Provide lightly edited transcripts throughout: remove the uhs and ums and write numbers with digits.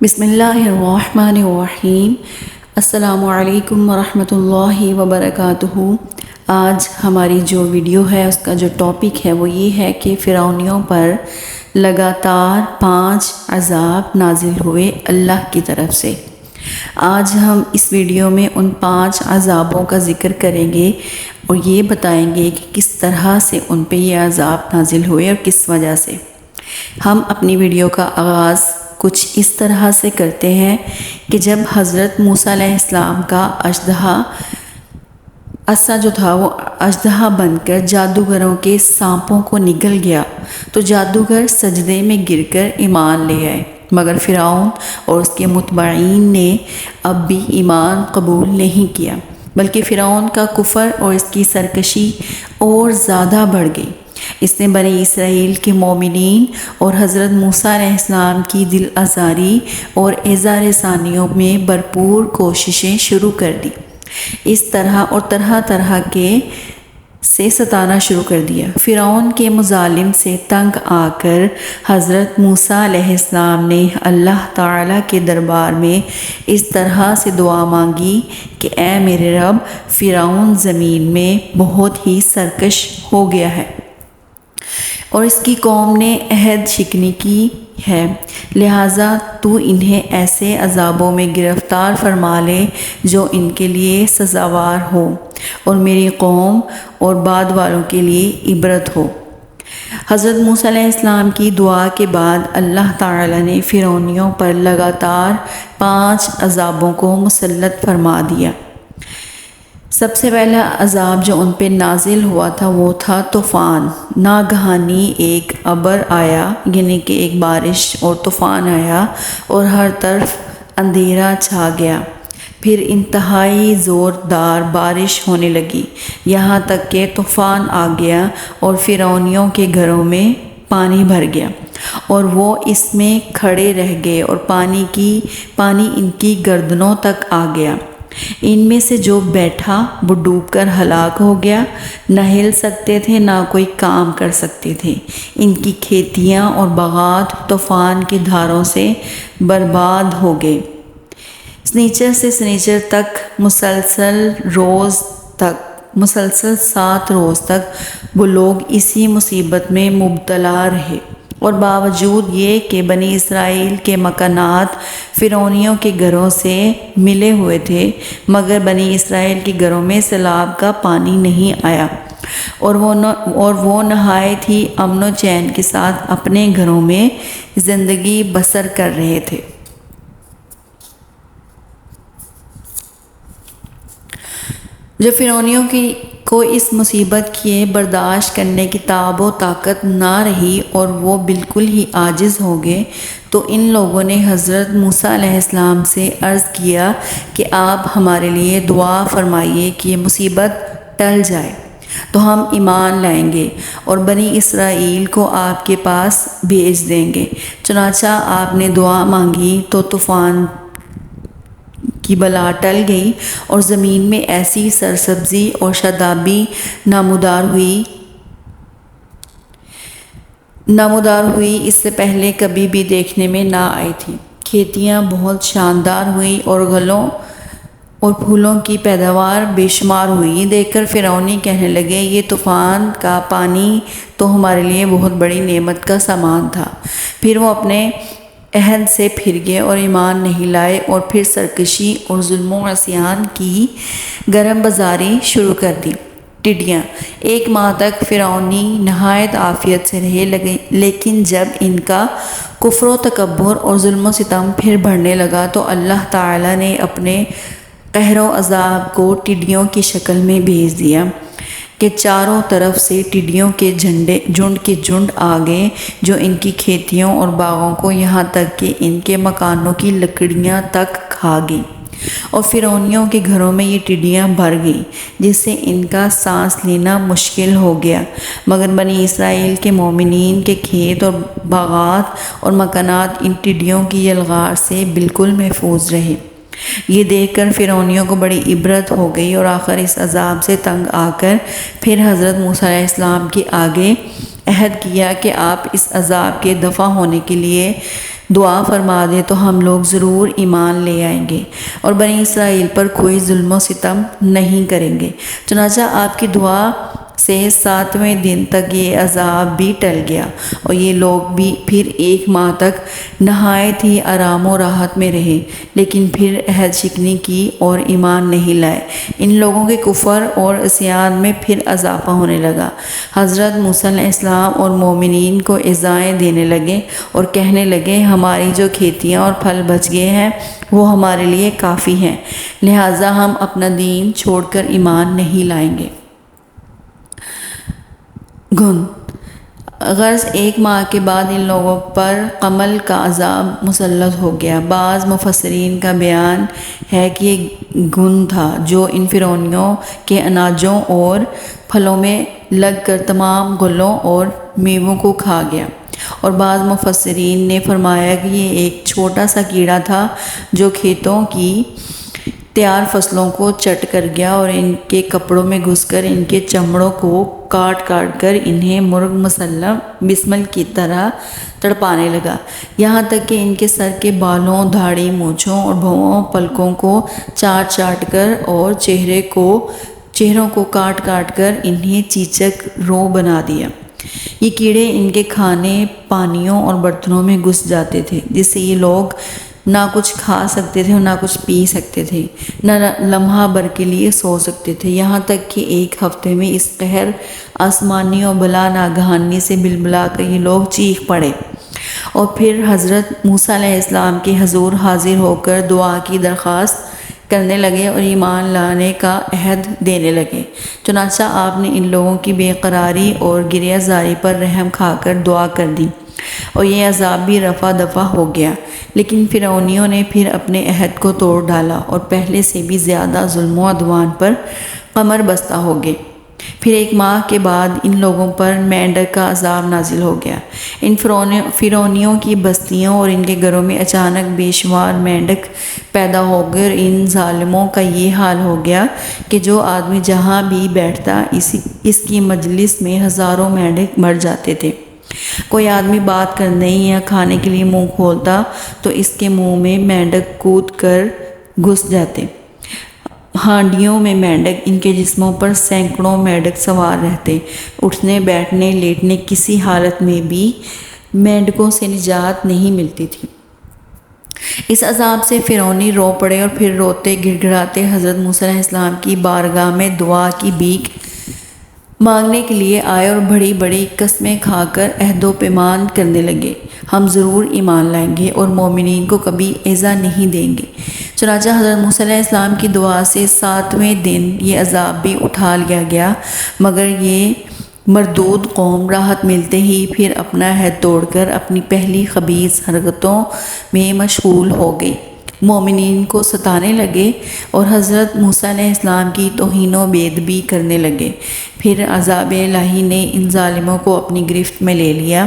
بسم اللہ الرحمن الرحیم۔ السلام علیکم ورحمۃ اللہ وبرکاتہ۔ آج ہماری جو ویڈیو ہے اس کا جو ٹاپک ہے وہ یہ ہے کہ فرعونیوں پر لگاتار 5 عذاب نازل ہوئے اللہ کی طرف سے۔ آج ہم اس ویڈیو میں ان 5 عذابوں کا ذکر کریں گے اور یہ بتائیں گے کہ کس طرح سے ان پہ یہ عذاب نازل ہوئے اور کس وجہ سے۔ ہم اپنی ویڈیو کا آغاز کچھ اس طرح سے کرتے ہیں کہ جب حضرت موسیٰ علیہ السلام کا عصا جو تھا وہ اژدہا بن کر جادوگروں کے سانپوں کو نگل گیا تو جادوگر سجدے میں گر کر ایمان لے آئے، مگر فرعون اور اس کے متبعین نے اب بھی ایمان قبول نہیں کیا، بلکہ فرعون کا کفر اور اس کی سرکشی اور زیادہ بڑھ گئی۔ اس نے بنی اسرائیل کے مومنین اور حضرت موسیٰ علیہ السلام کی دل آزاری اور ایذا رسانیوں میں بھرپور کوششیں شروع کر دی، اس طرح اور طرح طرح سے ستانا شروع کر دیا۔ فرعون کے مظالم سے تنگ آ کر حضرت موسیٰ علیہ السلام نے اللہ تعالیٰ کے دربار میں اس طرح سے دعا مانگی کہ اے میرے رب، فرعون زمین میں بہت ہی سرکش ہو گیا ہے اور اس کی قوم نے عہد شکنی کی ہے، لہٰذا تو انہیں ایسے عذابوں میں گرفتار فرما لے جو ان کے لیے سزاوار ہو اور میری قوم اور بعد والوں کے لیے عبرت ہو۔ حضرت موسیٰ علیہ السلام کی دعا کے بعد اللہ تعالیٰ نے فرعونیوں پر لگاتار 5 عذابوں کو مسلط فرما دیا۔ سب سے پہلا عذاب جو ان پہ نازل ہوا تھا وہ تھا طوفان۔ ناگہانی ایک ابر آیا، یعنی کہ ایک بارش اور طوفان آیا اور ہر طرف اندھیرا چھا گیا۔ پھر انتہائی زوردار بارش ہونے لگی، یہاں تک کہ طوفان آ گیا اور فرعونیوں کے گھروں میں پانی بھر گیا اور وہ اس میں کھڑے رہ گئے اور پانی ان کی گردنوں تک آ گیا۔ ان میں سے جو بیٹھا وہ ڈوب کر ہلاک ہو گیا، نہ ہل سکتے تھے نہ کوئی کام کر سکتے تھے۔ ان کی کھیتیاں اور باغات طوفان کی دھاروں سے برباد ہو گئے۔ سنیچر سے سنیچر تک مسلسل 7 روز تک وہ لوگ اسی مصیبت میں مبتلا رہے، اور باوجود یہ کہ بنی اسرائیل کے مکانات فرعونیوں کے گھروں سے ملے ہوئے تھے، مگر بنی اسرائیل کے گھروں میں سیلاب کا پانی نہیں آیا اور وہ نہایت ہی امن و چین کے ساتھ اپنے گھروں میں زندگی بسر کر رہے تھے۔ جب فرعونیوں کو اس مصیبت کے برداشت کرنے کی تاب و طاقت نہ رہی اور وہ بالکل ہی عاجز ہو گئے تو ان لوگوں نے حضرت موسیٰ علیہ السلام سے عرض کیا کہ آپ ہمارے لیے دعا فرمائیے کہ یہ مصیبت ٹل جائے تو ہم ایمان لائیں گے اور بنی اسرائیل کو آپ کے پاس بھیج دیں گے۔ چنانچہ آپ نے دعا مانگی تو طوفان کی بلا ٹل گئی اور زمین میں ایسی سرسبزی اور شادابی نمودار ہوئی اس سے پہلے کبھی بھی دیکھنے میں نہ آئی تھی۔ کھیتیاں بہت شاندار ہوئی اور گلوں اور پھولوں کی پیداوار بے شمار ہوئی۔ یہ دیکھ کر فرعونی کہنے لگے، یہ طوفان کا پانی تو ہمارے لیے بہت بڑی نعمت کا سامان تھا۔ پھر وہ اپنے عہد سے پھر گئے اور ایمان نہیں لائے اور پھر سرکشی اور ظلم و عصیان کی گرم بازاری شروع کر دی۔ ٹڈیاں 1 ماہ تک فرعونی نہایت عافیت سے رہے، لیکن جب ان کا کفر و تکبر اور ظلم و ستم پھر بڑھنے لگا تو اللہ تعالیٰ نے اپنے قہر و عذاب کو ٹڈیوں کی شکل میں بھیج دیا کہ چاروں طرف سے ٹڈیوں کے جھنڈ آ گئے جو ان کی کھیتیوں اور باغوں کو یہاں تک کہ ان کے مکانوں کی لکڑیاں تک کھا گئیں، اور فرعونیوں کے گھروں میں یہ ٹڈیاں بھر گئیں جس سے ان کا سانس لینا مشکل ہو گیا، مگر بنی اسرائیل کے مومنین کے کھیت اور باغات اور مکانات ان ٹڈیوں کی یلغار سے بالکل محفوظ رہے۔ یہ دیکھ کر فرعونیوں کو بڑی عبرت ہو گئی اور آخر اس عذاب سے تنگ آ کر پھر حضرت موسیٰ علیہ السلام کے آگے عہد کیا کہ آپ اس عذاب کے دفع ہونے کے لیے دعا فرما دے تو ہم لوگ ضرور ایمان لے آئیں گے اور بنی اسرائیل پر کوئی ظلم و ستم نہیں کریں گے۔ چنانچہ آپ کی دعا سے 7ویں دن تک یہ عذاب بھی ٹل گیا اور یہ لوگ بھی پھر 1 ماہ تک نہایت ہی آرام و راحت میں رہے، لیکن پھر عہد شکنی کی اور ایمان نہیں لائے۔ ان لوگوں کے کفر اور عصیان میں پھر اضافہ ہونے لگا۔ حضرت موسیٰ علیہ السلام اور مومنین کو ایذائیں دینے لگے اور کہنے لگے ہماری جو کھیتیاں اور پھل بچ گئے ہیں وہ ہمارے لیے کافی ہیں، لہٰذا ہم اپنا دین چھوڑ کر ایمان نہیں لائیں گے۔ غرض 1 ماہ کے بعد ان لوگوں پر قمل کا عذاب مسلط ہو گیا۔ بعض مفسرین کا بیان ہے کہ یہ گھن تھا جو ان فرعونیوں کے اناجوں اور پھلوں میں لگ کر تمام گلوں اور میووں کو کھا گیا، اور بعض مفسرین نے فرمایا کہ یہ ایک چھوٹا سا کیڑا تھا جو کھیتوں کی تیار فصلوں کو چٹ کر گیا اور ان کے کپڑوں میں گھس کر ان کے چمڑوں کو کاٹ کر انہیں مرغ مسلم بسمل کی طرح تڑپانے لگا، یہاں تک کہ ان کے سر کے بالوں، دھاڑی، مونچھوں اور بھووں پلکوں کو چاٹ کر اور چہروں کو کاٹ کر انہیں چیچک رو بنا دیا۔ یہ کیڑے ان کے کھانے، پانیوں اور برتنوں میں گھس جاتے تھے، جس سے یہ لوگ نہ کچھ کھا سکتے تھے اور نہ کچھ پی سکتے تھے، نہ لمحہ بھر کے لیے سو سکتے تھے، یہاں تک کہ 1 ہفتے میں اس قہر آسمانی اور بلا ناگہانی سے بلبلا کر یہ لوگ چیخ پڑے اور پھر حضرت موسیٰ علیہ السلام کے حضور حاضر ہو کر دعا کی درخواست کرنے لگے اور ایمان لانے کا عہد دینے لگے۔ چنانچہ آپ نے ان لوگوں کی بے قراری اور گریہ زاری پر رحم کھا کر دعا کر دی اور یہ عذاب بھی رفع دفع ہو گیا، لیکن فرعونیوں نے پھر اپنے عہد کو توڑ ڈالا اور پہلے سے بھی زیادہ ظلم و عدوان پر کمر بستہ ہو گئے۔ پھر 1 ماہ کے بعد ان لوگوں پر مینڈک کا عذاب نازل ہو گیا۔ ان فرعونیوں کی بستیوں اور ان کے گھروں میں اچانک بے شمار مینڈک پیدا ہو گئے اور ان ظالموں کا یہ حال ہو گیا کہ جو آدمی جہاں بھی بیٹھتا اس کی مجلس میں ہزاروں مینڈک مر جاتے تھے۔ کوئی آدمی بات کرنے یا کھانے کے لیے منہ کھولتا تو اس کے منہ میں مینڈک کود کر گھس جاتے۔ ہانڈیوں میں مینڈک، ان کے جسموں پر سینکڑوں مینڈک سوار رہتے۔ اٹھنے، بیٹھنے، لیٹنے کسی حالت میں بھی مینڈکوں سے نجات نہیں ملتی تھی۔ اس عذاب سے فرعونی رو پڑے اور پھر روتے گڑ گڑاتے حضرت موسیٰ علیہ السلام کی بارگاہ میں دعا کی بھیک مانگنے کے لیے آئے اور بڑی بڑی قسمیں کھا کر عہد و پیمان کرنے لگے، ہم ضرور ایمان لائیں گے اور مومنین کو کبھی ایذا نہیں دیں گے۔ چنانچہ حضرت موسیٰ علیہ السلام کی دعا سے 7ویں دن یہ عذاب بھی اٹھا لیا گیا، مگر یہ مردود قوم راحت ملتے ہی پھر اپنا عہد توڑ کر اپنی پہلی خبیث حرکتوں میں مشغول ہو گئی، مومنین کو ستانے لگے اور حضرت موسیٰ علیہ السلام کی توہین و بےادبی کرنے لگے۔ پھر عذاب الہی نے ان ظالموں کو اپنی گرفت میں لے لیا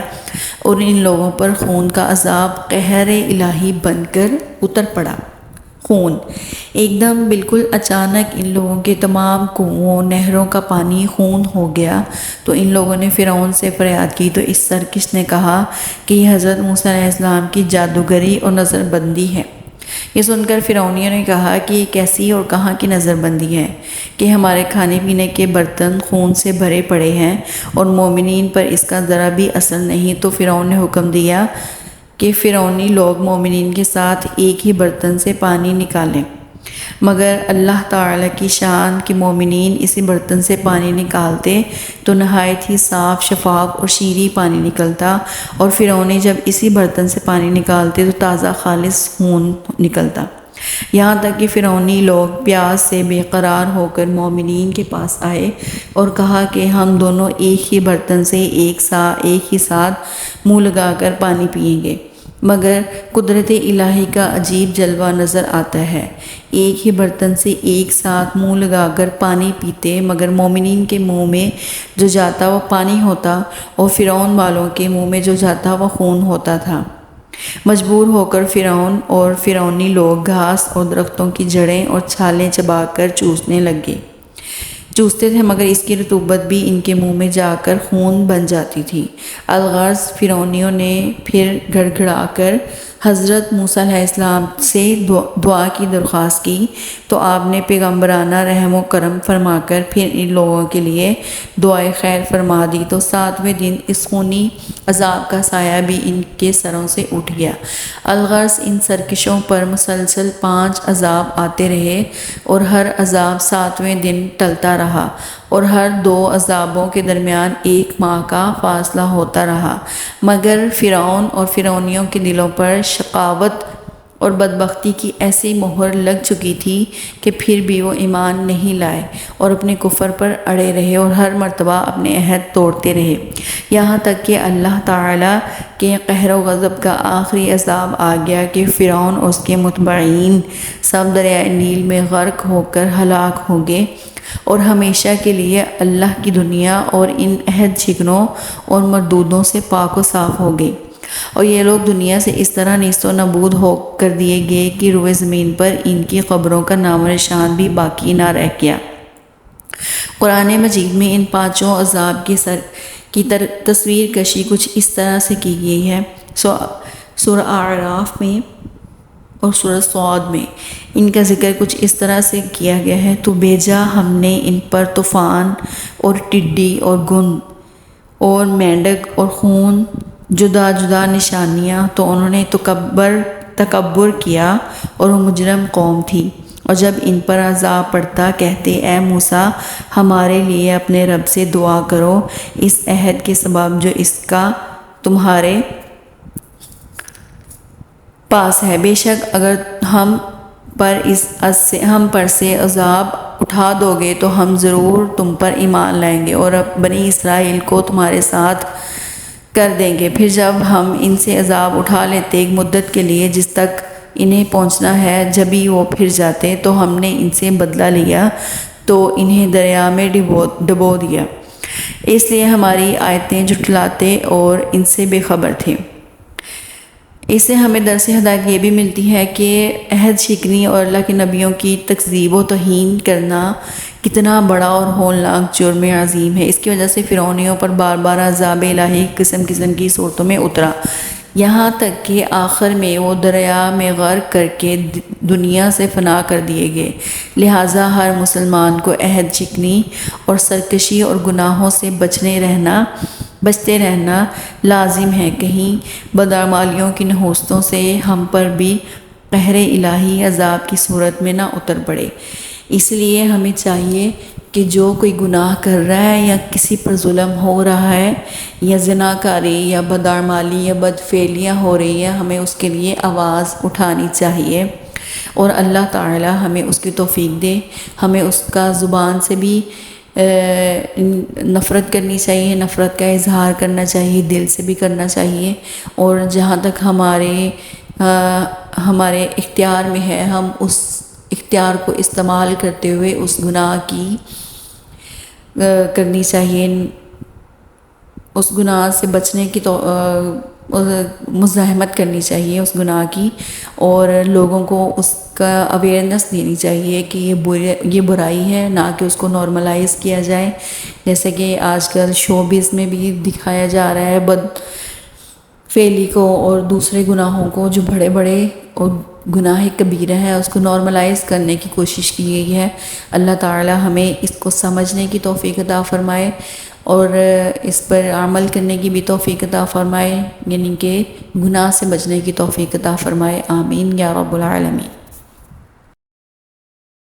اور ان لوگوں پر خون کا عذاب قہر الہی بن کر اتر پڑا۔ خون ایک دم بالکل اچانک ان لوگوں کے تمام کنوؤں، نہروں کا پانی خون ہو گیا تو ان لوگوں نے فرعون سے فریاد کی تو اس سرکش نے کہا کہ یہ حضرت موسیٰ علیہ السلام کی جادوگری اور نظر بندی ہے۔ یہ سن کر فرعونیوں نے کہا کہ یہ کیسی اور کہاں کی نظر بندی ہے کہ ہمارے کھانے پینے کے برتن خون سے بھرے پڑے ہیں اور مومنین پر اس کا ذرا بھی اثر نہیں۔ تو فرعون نے حکم دیا کہ فرعونی لوگ مومنین کے ساتھ ایک ہی برتن سے پانی نکالیں، مگر اللہ تعالیٰ کی شان کہ مومنین اسی برتن سے پانی نکالتے تو نہایت ہی صاف، شفاف اور شیریں پانی نکلتا، اور فرعونی جب اسی برتن سے پانی نکالتے تو تازہ خالص خون نکلتا، یہاں تک کہ فرعونی لوگ پیاس سے بے قرار ہو کر مومنین کے پاس آئے اور کہا کہ ہم دونوں ایک ہی برتن سے ایک ہی ساتھ منہ لگا کر پانی پئیں گے، مگر قدرت الہی کا عجیب جلوہ نظر آتا ہے، ایک ہی برتن سے ایک ساتھ منہ لگا کر پانی پیتے، مگر مومنین کے منہ میں جو جاتا وہ پانی ہوتا اور فرعون والوں کے منہ میں جو جاتا وہ خون ہوتا تھا۔ مجبور ہو کر فرعون اور فرعونی لوگ گھاس اور درختوں کی جڑیں اور چھالیں چبا کر چوستے تھے، مگر اس کی رطوبت بھی ان کے منہ میں جا کر خون بن جاتی تھی۔ الغرض فرعونیوں نے پھر گڑ گڑا کر حضرت موسیٰ علیہ السلام سے دعا کی درخواست کی تو آپ نے پیغمبرانہ رحم و کرم فرما کر پھر ان لوگوں کے لیے دعائے خیر فرما دی تو 7ویں دن اس خونی عذاب کا سایہ بھی ان کے سروں سے اٹھ گیا۔ الغرض ان سرکشوں پر مسلسل 5 عذاب آتے رہے اور ہر عذاب 7ویں دن ٹلتا رہا اور ہر 2 عذابوں کے درمیان 1 ماہ کا فاصلہ ہوتا رہا، مگر فرعون اور فرعونیوں کے دلوں پر شقاوت اور بدبختی کی ایسی مہر لگ چکی تھی کہ پھر بھی وہ ایمان نہیں لائے اور اپنے کفر پر اڑے رہے اور ہر مرتبہ اپنے عہد توڑتے رہے، یہاں تک کہ اللہ تعالیٰ کے قہر و غضب کا آخری عذاب آ گیا کہ فرعون اور اس کے متبعین سب دریائے نیل میں غرق ہو کر ہلاک ہو گئے اور ہمیشہ کے لیے اللہ کی دنیا اور ان عہد شکنوں اور مردودوں سے پاک و صاف ہو گئے، اور یہ لوگ دنیا سے اس طرح نیست و نابود ہو کر دیے گئے کہ روئے زمین پر ان کی قبروں کا نام و نشان بھی باقی نہ رہ گیا۔ قرآن مجید میں ان 5 عذاب کی تصویر کشی کچھ اس طرح سے کی گئی ہے۔ سورہ اعراف میں اور سورہ صاد میں ان کا ذکر کچھ اس طرح سے کیا گیا ہے، تو بھیجا ہم نے ان پر طوفان اور ٹڈی اور گند اور مینڈک اور خون، جدا جدا نشانیاں، تو انہوں نے تکبر کیا اور وہ مجرم قوم تھی، اور جب ان پر عذاب پڑتا کہتے اے موسیٰ ہمارے لیے اپنے رب سے دعا کرو اس عہد کے سبب جو اس کا تمہارے پاس ہے، بے شک اگر ہم پر سے عذاب اٹھا دو گے تو ہم ضرور تم پر ایمان لائیں گے اور بنی اسرائیل کو تمہارے ساتھ کر دیں گے۔ پھر جب ہم ان سے عذاب اٹھا لیتے ایک مدت کے لیے جس تک انہیں پہنچنا ہے، جبھی وہ پھر جاتے تو ہم نے ان سے بدلہ لیا تو انہیں دریا میں ڈبو دیا، اس لیے ہماری آیتیں جھٹلاتے اور ان سے بے خبر تھے۔ اس سے ہمیں درس ہدایت یہ بھی ملتی ہے کہ عہد شکنی اور اللہ کے نبیوں کی تکذیب و توہین کرنا کتنا بڑا اور ہولناک جرم عظیم ہے۔ اس کی وجہ سے فرعونیوں پر بار بار عذاب الہی قسم کی صورتوں میں اترا، یہاں تک کہ آخر میں وہ دریا میں غرق کر کے دنیا سے فنا کر دیے گئے۔ لہٰذا ہر مسلمان کو عہد شکنی اور سرکشی اور گناہوں سے بچتے رہنا لازم ہے، کہیں بدعمالیوں کی نحوستوں سے ہم پر بھی قہر الہی عذاب کی صورت میں نہ اتر پڑے۔ اس لیے ہمیں چاہیے کہ جو کوئی گناہ کر رہا ہے یا کسی پر ظلم ہو رہا ہے یا زناکاری یا بدعمالی یا بدفعلیاں ہو رہی ہیں، ہمیں اس کے لیے آواز اٹھانی چاہیے اور اللہ تعالی ہمیں اس کی توفیق دے۔ ہمیں اس کا زبان سے بھی نفرت کرنی چاہیے، نفرت کا اظہار کرنا چاہیے، دل سے بھی کرنا چاہیے، اور جہاں تک ہمارے اختیار میں ہے ہم اس اختیار کو استعمال کرتے ہوئے اس گناہ کی کرنی چاہیے، اس گناہ سے بچنے کی مزاحمت کرنی چاہیے اس گناہ کی، اور لوگوں کو اس کا اویئرنیس دینی چاہیے کہ یہ برائی ہے، نہ کہ اس کو نارملائز کیا جائے، جیسے کہ آج کل شوبز میں بھی دکھایا جا رہا ہے بد فعلی کو اور دوسرے گناہوں کو جو بڑے بڑے اور گناہ کبیرہ ہے اس کو نارملائز کرنے کی کوشش کی گئی ہے۔ اللہ تعالی ہمیں اس کو سمجھنے کی توفیق عطا فرمائے اور اس پر عمل کرنے کی بھی توفیق عطا فرمائے، یعنی کہ گناہ سے بچنے کی توفیق عطا فرمائے، آمین یا رب العالمین۔